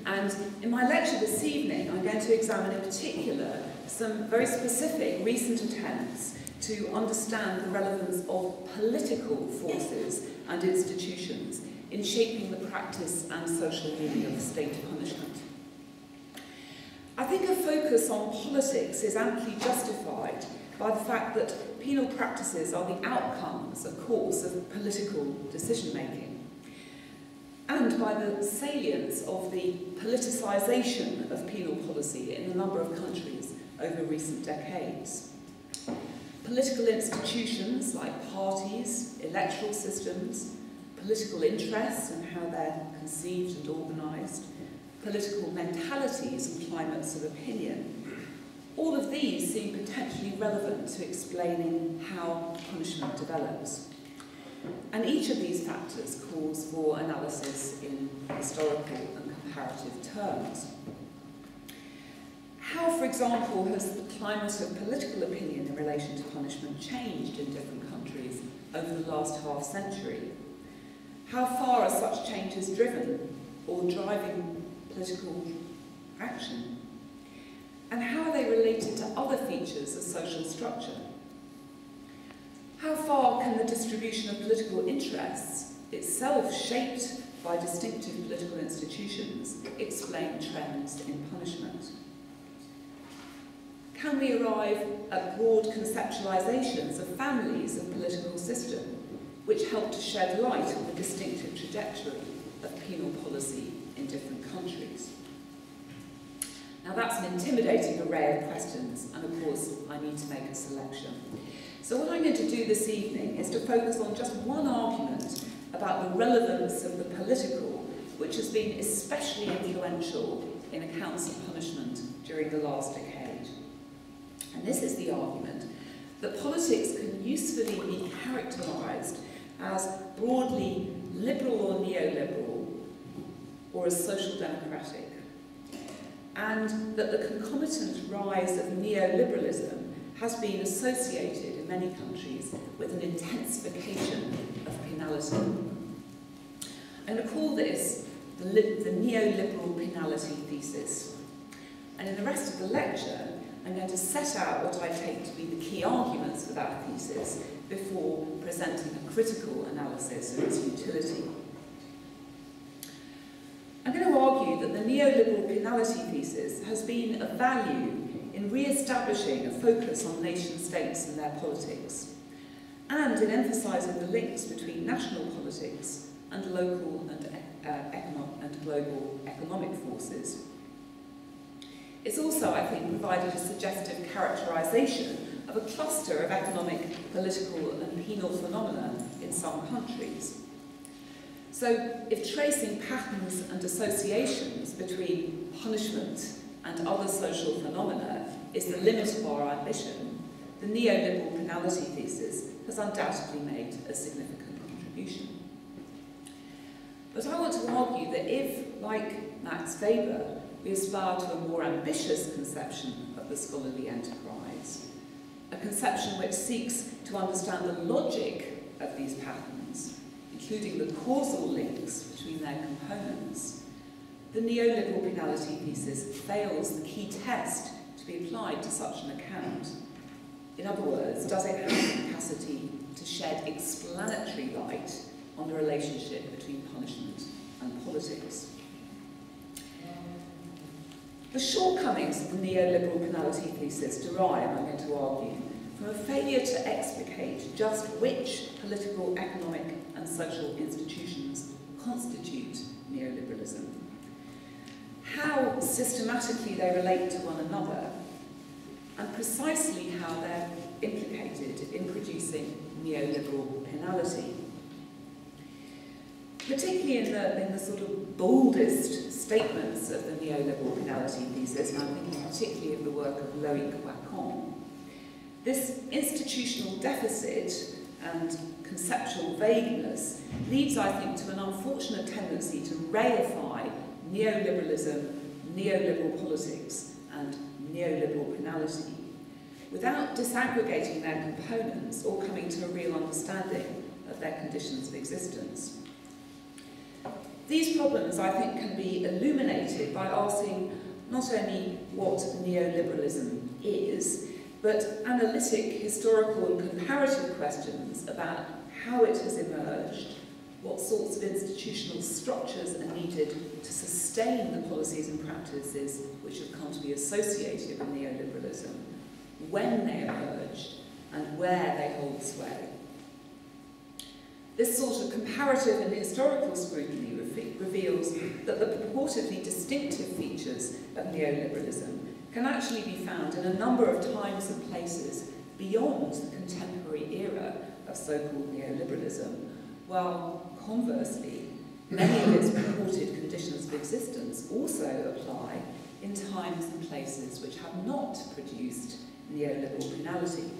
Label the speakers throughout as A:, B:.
A: And in my lecture this evening, I'm going to examine in particular some very specific recent attempts to understand the relevance of political forces and institutions in shaping the practice and social meaning of state punishment. I think a focus on politics is amply justified by the fact that penal practices are the outcomes, of course, of political decision-making, and by the salience of the politicisation of penal policy in a number of countries over recent decades. Political institutions like parties, electoral systems, political interests and how they're conceived and organised, political mentalities and climates of opinion, all of these seem potentially relevant to explaining how punishment develops. And each of these factors calls for analysis in historical and comparative terms. How, for example, has the climate of political opinion in relation to punishment changed in different countries over the last half-century? How far are such changes driven or driving political action? And how are they related to other features of social structure? How far can the distribution of political interests, itself shaped by distinctive political institutions, explain trends in punishment? Can we arrive at broad conceptualizations of families and political system which help to shed light on the distinctive trajectory of penal policy in different countries? Now that's an intimidating array of questions, and of course I need to make a selection. So what I'm going to do this evening is to focus on just one argument about the relevance of the political, which has been especially influential in accounts of punishment during the last decade. And this is the argument that politics can usefully be characterised as broadly liberal or neoliberal, or as social democratic, and that the concomitant rise of neoliberalism has been associated in many countries with an intensification of penality. I'm going to call this the neoliberal penality thesis. And in the rest of the lecture, I'm going to set out what I take to be the key arguments for that thesis before presenting a critical analysis of its utility. I'm going to argue that the neoliberal penality thesis has been of value in re-establishing a focus on nation-states and their politics, and in emphasising the links between national politics and local and global economic forces. It's also, I think, provided a suggestive characterisation of a cluster of economic, political and penal phenomena in some countries. So, if tracing patterns and associations between punishment and other social phenomena is the limit of our ambition, the neoliberal penality thesis has undoubtedly made a significant contribution. But I want to argue that if, like Max Weber, we aspire to a more ambitious conception of the scholarly enterprise, a conception which seeks to understand the logic of these patterns, including the causal links between their components, the neoliberal penality thesis fails the key test to be applied to such an account. In other words, does it have the capacity to shed explanatory light on the relationship between punishment and politics? The shortcomings of the neoliberal penalty thesis derive, I'm going to argue, from a failure to explicate just which political, economic and social institutions constitute neoliberalism, how systematically they relate to one another, and precisely how they're implicated in producing neoliberal penalty. Particularly in the sort of boldest statements of the neoliberal penalty thesis, and I'm thinking particularly of the work of Loïc Wacon, this institutional deficit and conceptual vagueness leads, I think, to an unfortunate tendency to reify neoliberalism, neoliberal politics, and neoliberal penality, without disaggregating their components or coming to a real understanding of their conditions of existence. These problems, I think, can be illuminated by asking not only what neoliberalism is, but analytic, historical and comparative questions about how it has emerged, what sorts of institutional structures are needed to sustain the policies and practices which have come to be associated with neoliberalism, when they emerged, and where they hold sway. This sort of comparative and historical scrutiny reveals that the purportedly distinctive features of neoliberalism can actually be found in a number of times and places beyond the contemporary era of so-called neoliberalism, while conversely, many of its purported conditions of existence also apply in times and places which have not produced neoliberal finality.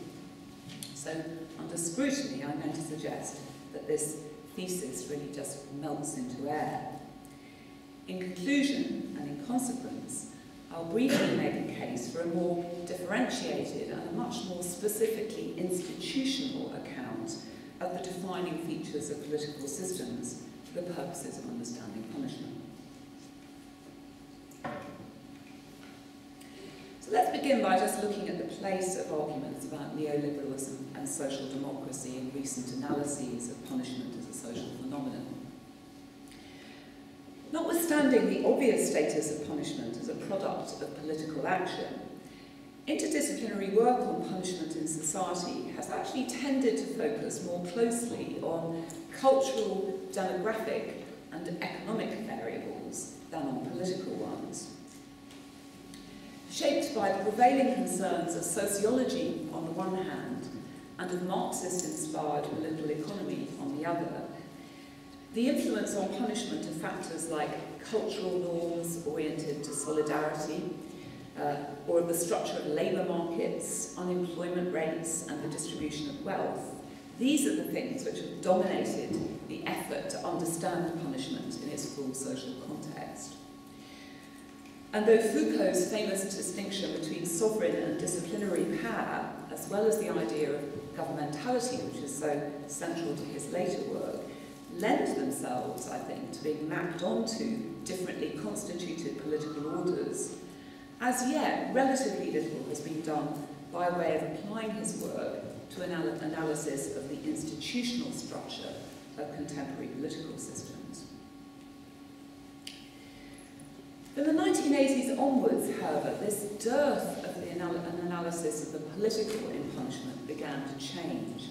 A: So, under scrutiny, I'm going to suggest that this thesis really just melts into air. In conclusion, and in consequence, I'll briefly make a case for a more differentiated and a much more specifically institutional account of the defining features of political systems for the purposes of understanding punishment. So let's begin by just looking at the place of arguments about neoliberalism and social democracy in recent analyses of punishment as a social phenomenon. Notwithstanding the obvious status of punishment as a product of political action, interdisciplinary work on punishment in society has actually tended to focus more closely on cultural, demographic, and economic variables than on political ones. Shaped by the prevailing concerns of sociology on the one hand and of Marxist-inspired political economy on the other, the influence on punishment of factors like cultural norms oriented to solidarity, or of the structure of labour markets, unemployment rates, and the distribution of wealth, these are the things which have dominated the effort to understand punishment in its full social context. And though Foucault's famous distinction between sovereign and disciplinary power, as well as the idea of governmentality, which is so central to his later work, lend themselves, I think, to being mapped onto differently constituted political orders, as yet relatively little has been done by way of applying his work to an analysis of the institutional structure of contemporary political systems. From the 1980s onwards, however, this dearth of an analysis of the political in punishment began to change.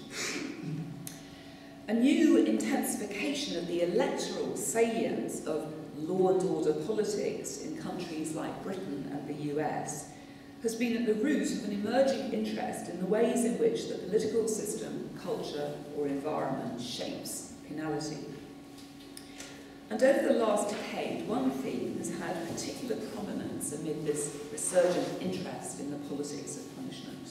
A: A new intensification of the electoral salience of law and order politics in countries like Britain and the US has been at the root of an emerging interest in the ways in which the political system, culture, or environment shapes penalty. And over the last decade, one theme has had particular prominence amid this resurgent interest in the politics of punishment: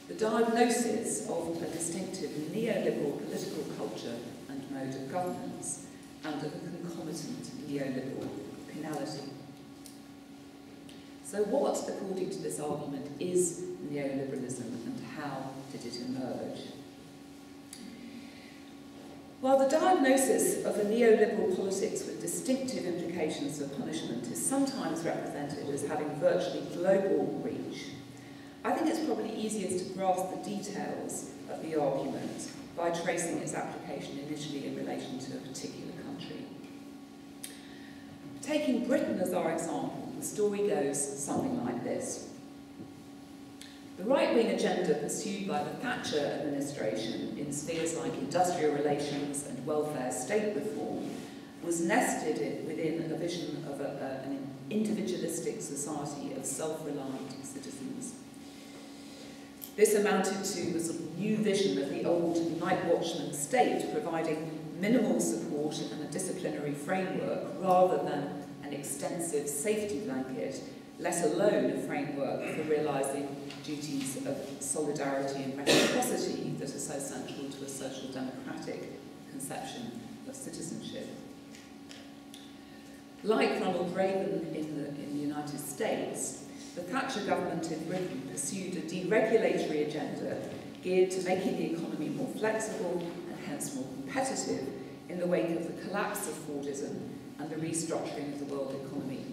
A: the diagnosis of a distinctive neoliberal political culture and mode of governance, and of a concomitant neoliberal penality. So what, according to this argument, is neoliberalism and how did it emerge? While the diagnosis of a neoliberal politics with distinctive implications for punishment is sometimes represented as having virtually global reach, I think it's probably easiest to grasp the details of the argument by tracing its application initially in relation to a particular country. Taking Britain as our example, the story goes something like this. The right-wing agenda pursued by the Thatcher administration in spheres like industrial relations and welfare state reform was nested within a vision of an individualistic society of self-reliant citizens. This amounted to a sort of new vision of the old night watchman state, providing minimal support and a disciplinary framework rather than an extensive safety blanket, let alone a framework for realising duties of solidarity and reciprocity that are so central to a social democratic conception of citizenship. Like Ronald Reagan in the United States, the Thatcher government in Britain pursued a deregulatory agenda geared to making the economy more flexible and hence more competitive in the wake of the collapse of Fordism and the restructuring of the world economy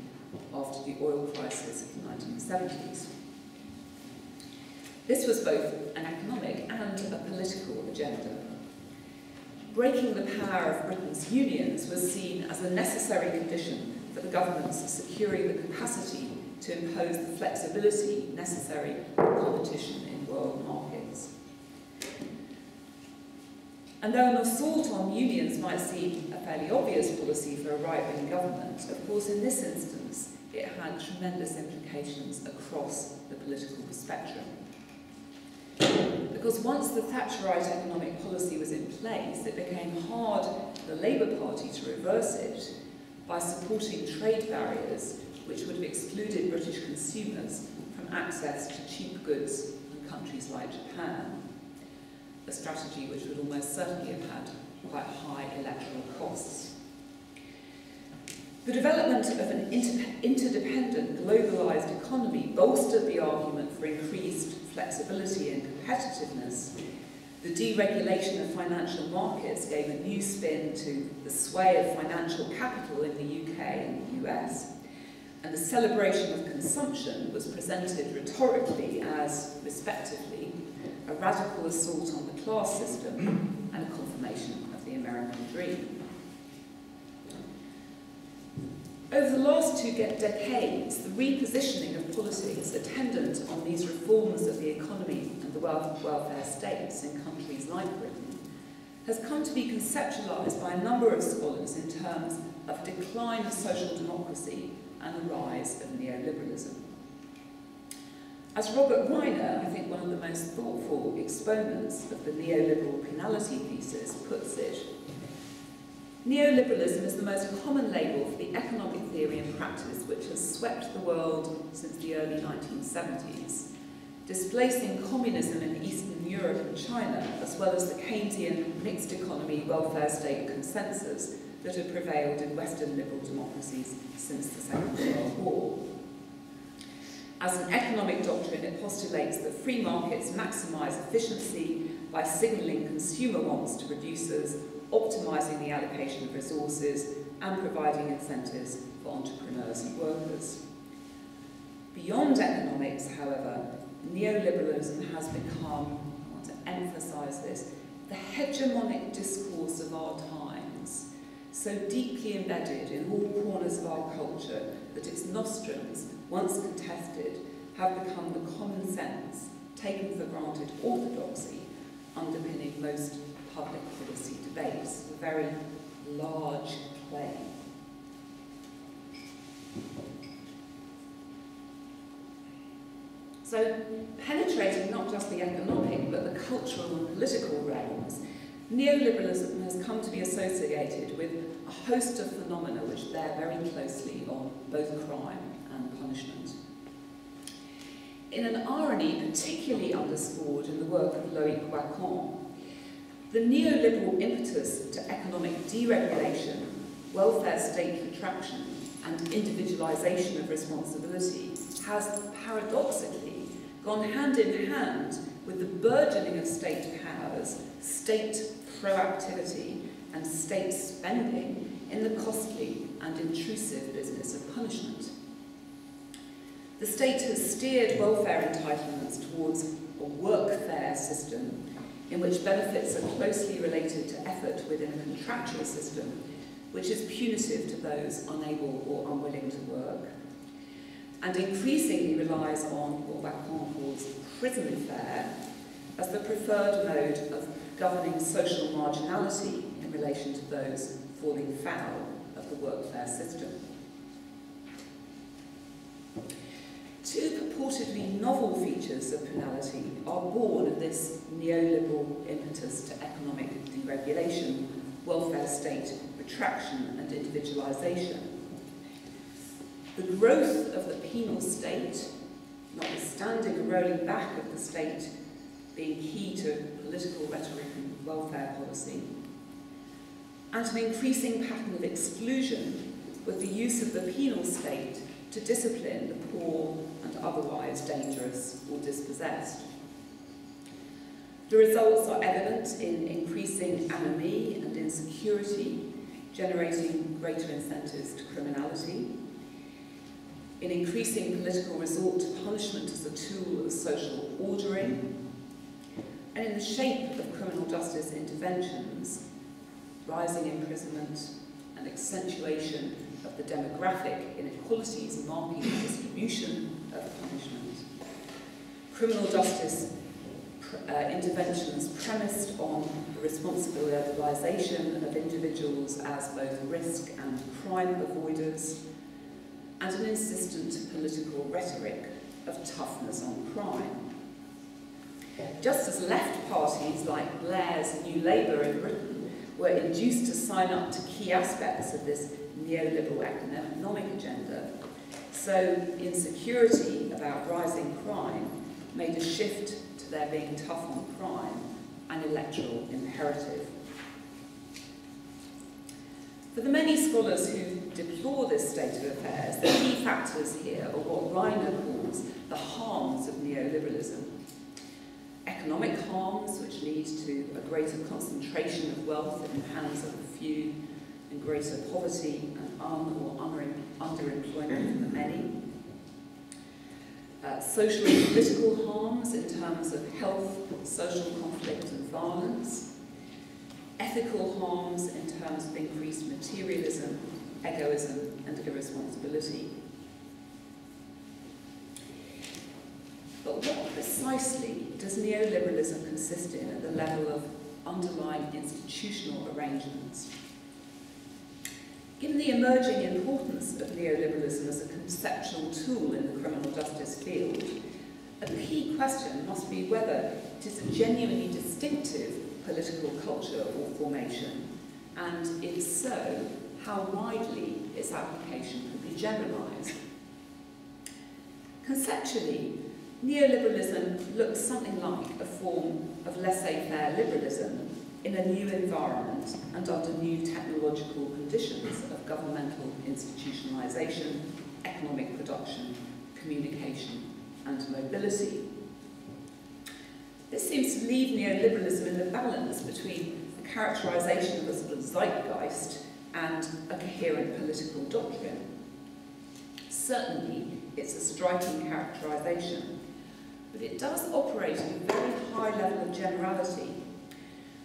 A: after the oil crisis of the 1970s. This was both an economic and a political agenda. Breaking the power of Britain's unions was seen as a necessary condition for the governments securing the capacity to impose the flexibility necessary for competition in world markets. And though an assault on unions might seem a fairly obvious policy for a right-wing government, of course in this instance it had tremendous implications across the political spectrum. Because once the Thatcherite economic policy was in place, it became hard for the Labour Party to reverse it by supporting trade barriers which would have excluded British consumers from access to cheap goods in countries like Japan, a strategy which would almost certainly have had quite high electoral costs. The development of an interdependent, globalised economy bolstered the argument for increased flexibility and competitiveness. The deregulation of financial markets gave a new spin to the sway of financial capital in the UK and the US, and the celebration of consumption was presented rhetorically as, respectively, a radical assault on the class system and a confirmation of the American dream. Over the last two decades, the repositioning of politics attendant on these reforms of the economy and the welfare states in countries like Britain has come to be conceptualised by a number of scholars in terms of decline of social democracy and the rise of neoliberalism. As Robert Reiner, I think one of the most thoughtful exponents of the neoliberal penalty thesis, puts it, neoliberalism is the most common label for the economic theory and practice which has swept the world since the early 1970s, displacing communism in Eastern Europe and China, as well as the Keynesian mixed economy welfare state consensus that had prevailed in Western liberal democracies since the Second World War. As an economic doctrine, it postulates that free markets maximise efficiency by signalling consumer wants to producers, optimising the allocation of resources, and providing incentives for entrepreneurs and workers. Beyond economics, however, neoliberalism has become, I want to emphasise this, the hegemonic discourse of our times, so deeply embedded in all corners of our culture that its nostrums, once contested, have become the common sense, taken for granted orthodoxy, underpinning most public policy debates, a very large claim. So, penetrating not just the economic, but the cultural and political realms, neoliberalism has come to be associated with a host of phenomena which bear very closely on both crime and punishment. In an irony particularly underscored in the work of Loïc Wacon, the neoliberal impetus to economic deregulation, welfare state contraction, and individualisation of responsibility has paradoxically gone hand in hand with the burgeoning of state powers, state proactivity, and state spending in the costly and intrusive business of punishment. The state has steered welfare entitlements towards a workfare system in which benefits are closely related to effort within a contractual system, which is punitive to those unable or unwilling to work, and increasingly relies on what Wacon calls prison fare as the preferred mode of governing social marginality in relation to those falling foul of the workfare system. Two purportedly novel features of penalty are born of this neoliberal impetus to economic deregulation, welfare state retraction and individualisation. The growth of the penal state, notwithstanding a rolling back of the state being key to political rhetoric and welfare policy, and an increasing pattern of exclusion with the use of the penal state to discipline the poor and otherwise dangerous or dispossessed. The results are evident in increasing anomie and insecurity, generating greater incentives to criminality, in increasing political resort to punishment as a tool of social ordering, and in the shape of criminal justice interventions, rising imprisonment and accentuation of the demographic inequalities marking the distribution of punishment. Criminal justice interventions premised on the responsibilisation of individuals as both risk and crime avoiders, and an insistent political rhetoric of toughness on crime. Just as left parties like Blair's New Labour in Britain were induced to sign up to key aspects of this neoliberal economic agenda, so insecurity about rising crime made a shift to there being tough on crime an electoral imperative. For the many scholars who deplore this state of affairs, the key factors here are what Reiner calls the harms of neoliberalism. Economic harms, which lead to a greater concentration of wealth in the hands of a few, and greater poverty and underemployment for the many. Social and political harms in terms of health, social conflict and violence. Ethical harms in terms of increased materialism, egoism and irresponsibility. But what precisely does neoliberalism consist in at the level of underlying institutional arrangements? Given the emerging importance of neoliberalism as a conceptual tool in the criminal justice field, a key question must be whether it is a genuinely distinctive political culture or formation, and if so, how widely its application could be generalised. Conceptually, neoliberalism looks something like a form of laissez-faire liberalism in a new environment and under new technological conditions of governmental institutionalisation, economic production, communication and mobility. This seems to leave neoliberalism in the balance between a characterisation of a sort of zeitgeist and a coherent political doctrine. Certainly, it's a striking characterisation, but it does operate at a very high level of generality.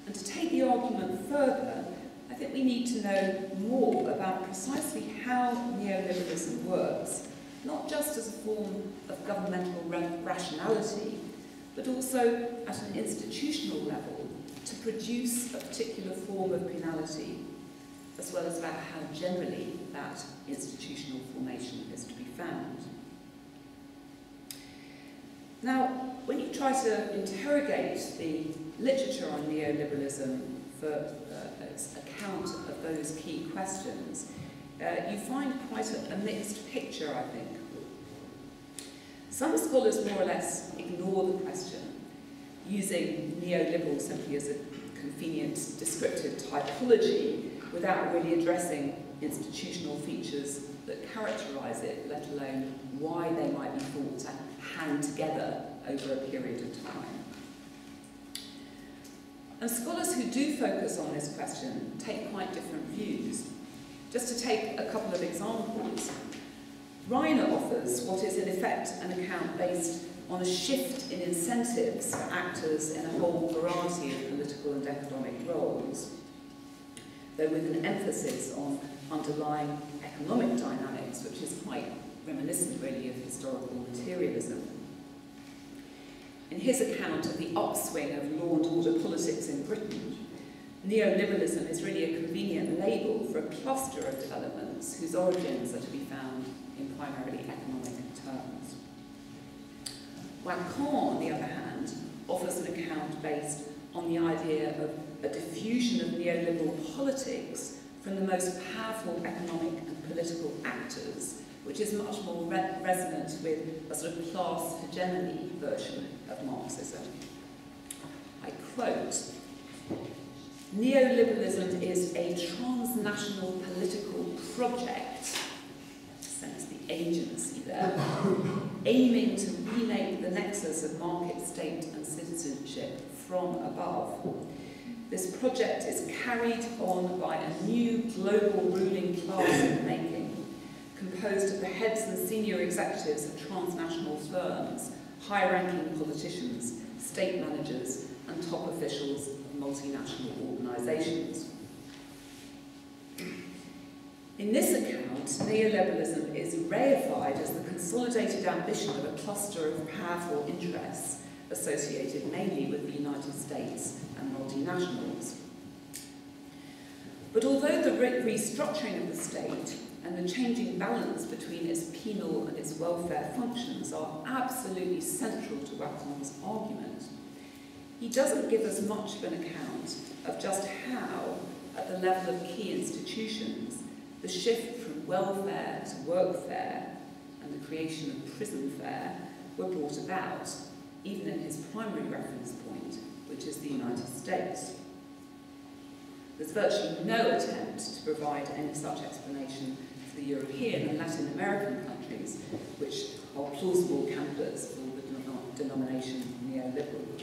A: And to take the argument further, I think we need to know more about precisely how neoliberalism works, not just as a form of governmental rationality, but also at an institutional level to produce a particular form of penality, as well as about how generally that institutional formation is to be found. Now, when you try to interrogate the literature on neoliberalism for its account of those key questions, you find quite a mixed picture, I think. Some scholars more or less ignore the question, using neoliberal simply as a convenient descriptive typology without really addressing institutional features that characterise it, let alone why they might be thought to hang together over a period of time. And scholars who do focus on this question take quite different views. Just to take a couple of examples, Reiner offers what is in effect an account based on a shift in incentives for actors in a whole variety of political and economic roles, though with an emphasis on underlying economic dynamics, which is quite reminiscent really of historical materialism. In his account of the upswing of law and order politics in Britain, neoliberalism is really a convenient label for a cluster of developments whose origins are to be found in primarily economic terms. Lacan, on the other hand, offers an account based on the idea of a diffusion of neoliberal politics from the most powerful economic and political actors, which is much more resonant with a sort of class hegemony version of Marxism. I quote, "Neoliberalism is a transnational political project," sense the agency there, "aiming to remake the nexus of market, state and citizenship from above. This project is carried on by a new global ruling class in the making, composed of the heads and senior executives of transnational firms, high-ranking politicians, state managers, and top officials of multinational organisations. In this account, neoliberalism is reified as the consolidated ambition of a cluster of powerful interests associated mainly with the United States and multinationals. But although the restructuring of the state and the changing balance between its penal and its welfare functions are absolutely central to Wacon's argument, he doesn't give us much of an account of just how, at the level of key institutions, the shift from welfare to workfare and the creation of prison fare were brought about, even in his primary reference point, which is the United States. There's virtually no attempt to provide any such explanation for the European and Latin American countries, which are plausible candidates for the denomination neoliberal.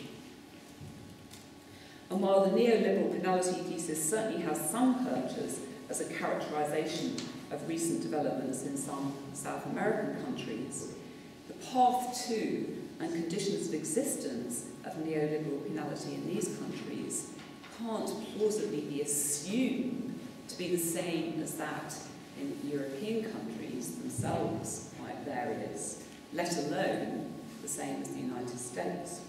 A: And while the neoliberal penalty thesis certainly has some purchase as a characterisation of recent developments in some South American countries, the path to and conditions of existence of neoliberal penalty in these countries can't plausibly be assumed to be the same as that in European countries themselves, quite various, let alone the same as the United States.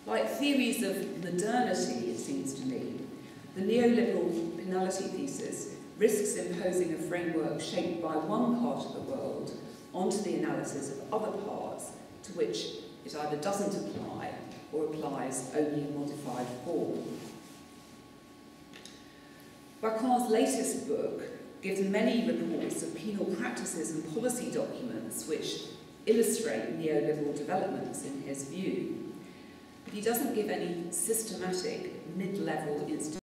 A: Like theories of modernity, it seems to me, the neoliberal penalty thesis risks imposing a framework shaped by one part of the world onto the analysis of other parts to which it either doesn't apply or applies only in modified form. Wacon's latest book gives many reports of penal practices and policy documents which illustrate neoliberal developments in his view. But he doesn't give any systematic mid-level institutional